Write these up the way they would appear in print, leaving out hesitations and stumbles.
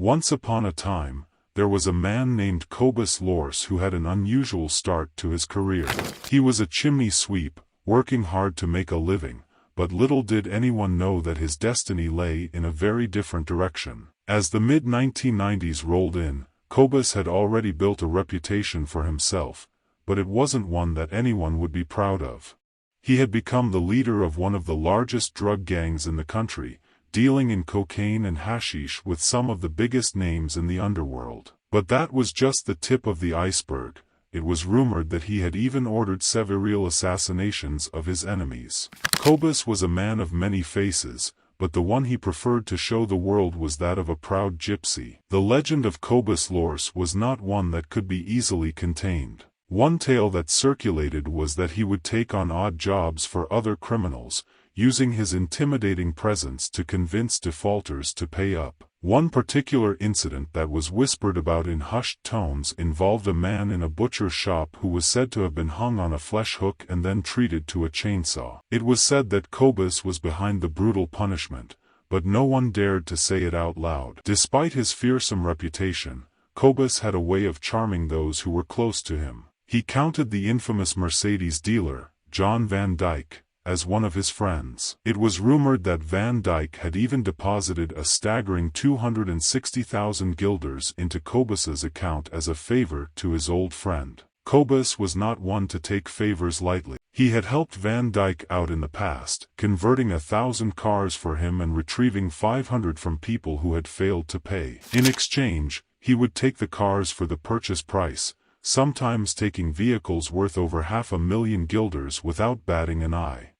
Once upon a time, there was a man named Kobus Lorse who had an unusual start to his career. He was a chimney sweep, working hard to make a living, but little did anyone know that his destiny lay in a very different direction. As the mid-1990s rolled in, Kobus had already built a reputation for himself, but it wasn't one that anyone would be proud of. He had become the leader of one of the largest drug gangs in the country, dealing in cocaine and hashish with some of the biggest names in the underworld. But that was just the tip of the iceberg. It was rumored that he had even ordered several assassinations of his enemies. Kobus was a man of many faces, but the one he preferred to show the world was that of a proud gypsy. The legend of Kobus Lorse was not one that could be easily contained. One tale that circulated was that he would take on odd jobs for other criminals, using his intimidating presence to convince defaulters to pay up. One particular incident that was whispered about in hushed tones involved a man in a butcher's shop who was said to have been hung on a flesh hook and then treated to a chainsaw. It was said that Kobus was behind the brutal punishment, but no one dared to say it out loud. Despite his fearsome reputation, Kobus had a way of charming those who were close to him. He counted the infamous Mercedes dealer, John Van Dyke, as one of his friends. It was rumored that Van Dyke had even deposited a staggering 260,000 guilders into Kobus's account as a favor to his old friend. Kobus was not one to take favors lightly. He had helped Van Dyke out in the past, converting 1,000 cars for him and retrieving 500 from people who had failed to pay. In exchange, he would take the cars for the purchase price, sometimes taking vehicles worth over 500,000 guilders without batting an eye.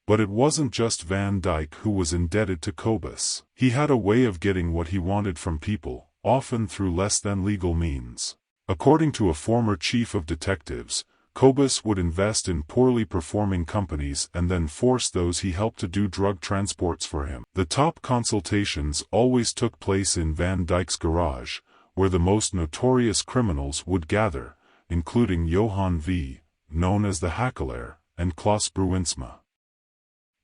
But it wasn't just Van Dyke who was indebted to Kobus. He had a way of getting what he wanted from people, often through less than legal means. According to a former chief of detectives, Kobus would invest in poorly performing companies and then force those he helped to do drug transports for him. The top consultations always took place in Van Dyke's garage, where the most notorious criminals would gather, including Johan V., known as the Hackelaar, and Klaus Bruinsma.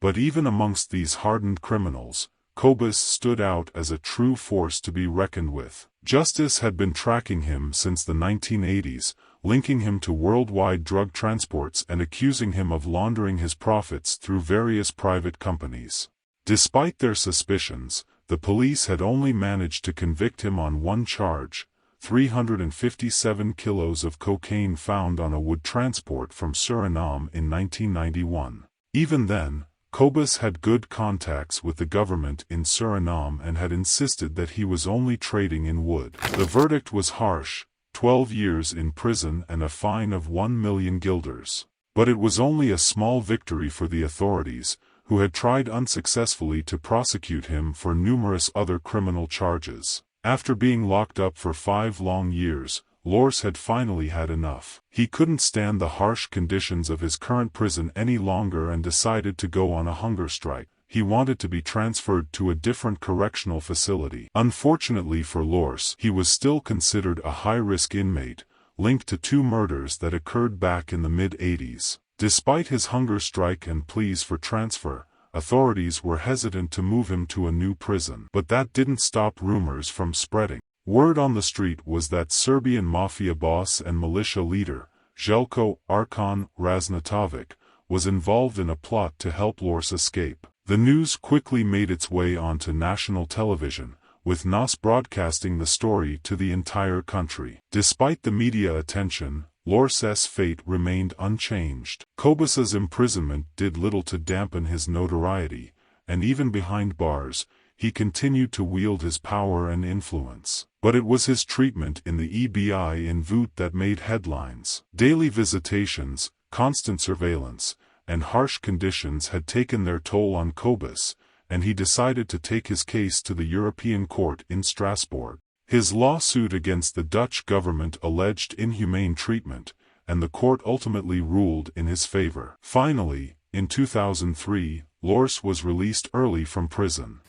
But even amongst these hardened criminals, Kobus stood out as a true force to be reckoned with. Justice had been tracking him since the 1980s, linking him to worldwide drug transports and accusing him of laundering his profits through various private companies. Despite their suspicions, the police had only managed to convict him on one charge: 357 kilos of cocaine found on a wood transport from Suriname in 1991. Even then, Kobus had good contacts with the government in Suriname and had insisted that he was only trading in wood. The verdict was harsh: 12 years in prison and a fine of 1 million guilders. But it was only a small victory for the authorities, who had tried unsuccessfully to prosecute him for numerous other criminal charges. After being locked up for 5 long years, Lorse had finally had enough. He couldn't stand the harsh conditions of his current prison any longer and decided to go on a hunger strike. He wanted to be transferred to a different correctional facility. Unfortunately for Lorse, he was still considered a high-risk inmate, linked to 2 murders that occurred back in the mid-80s. Despite his hunger strike and pleas for transfer, authorities were hesitant to move him to a new prison. But that didn't stop rumors from spreading. Word on the street was that Serbian mafia boss and militia leader, Željko Arkan Raznatovic, was involved in a plot to help Lorse escape. The news quickly made its way onto national television, with NOS broadcasting the story to the entire country. Despite the media attention, Lorse's fate remained unchanged. Kobus's imprisonment did little to dampen his notoriety, and even behind bars, he continued to wield his power and influence. But it was his treatment in the EBI in Voot that made headlines. Daily visitations, constant surveillance, and harsh conditions had taken their toll on Kobus, and he decided to take his case to the European Court in Strasbourg. His lawsuit against the Dutch government alleged inhumane treatment, and the court ultimately ruled in his favor. Finally, in 2003, Lorse was released early from prison.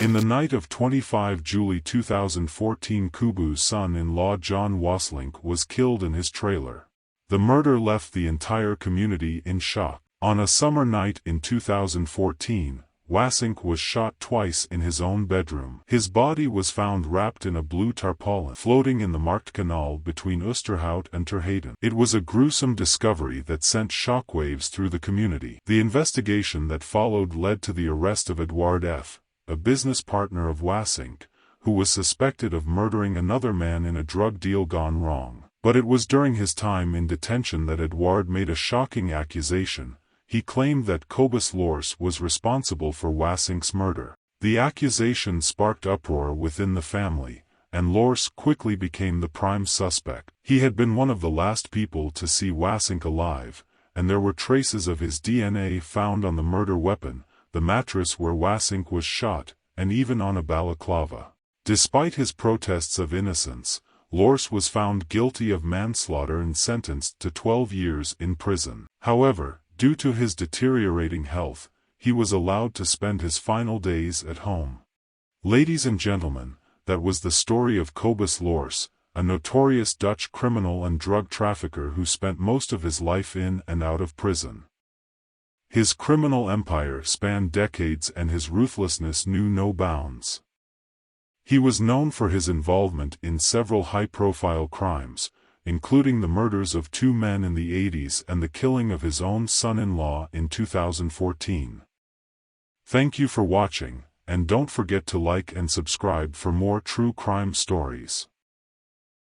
In the night of 25 July 2014, Kobus' son-in-law John Wassink was killed in his trailer. The murder left the entire community in shock. On a summer night in 2014, Wassink was shot twice in his own bedroom. His body was found wrapped in a blue tarpaulin, floating in the Marktkanal between Oosterhout and Terheiden. It was a gruesome discovery that sent shockwaves through the community. The investigation that followed led to the arrest of Edouard F., a business partner of Wassink, who was suspected of murdering another man in a drug deal gone wrong. But it was during his time in detention that Edouard made a shocking accusation. He claimed that Kobus Lorse was responsible for Wassink's murder. The accusation sparked uproar within the family, and Lorse quickly became the prime suspect. He had been one of the last people to see Wassink alive, and there were traces of his DNA found on the murder weapon, the mattress where Wassink was shot, and even on a balaclava. Despite his protests of innocence, Lorse was found guilty of manslaughter and sentenced to 12 years in prison. However, due to his deteriorating health, he was allowed to spend his final days at home. Ladies and gentlemen, that was the story of Kobus Lorse, a notorious Dutch criminal and drug trafficker who spent most of his life in and out of prison. His criminal empire spanned decades and his ruthlessness knew no bounds. He was known for his involvement in several high-profile crimes, including the murders of 2 men in the 80s and the killing of his own son-in-law in 2014. Thank you for watching, and don't forget to like and subscribe for more true crime stories.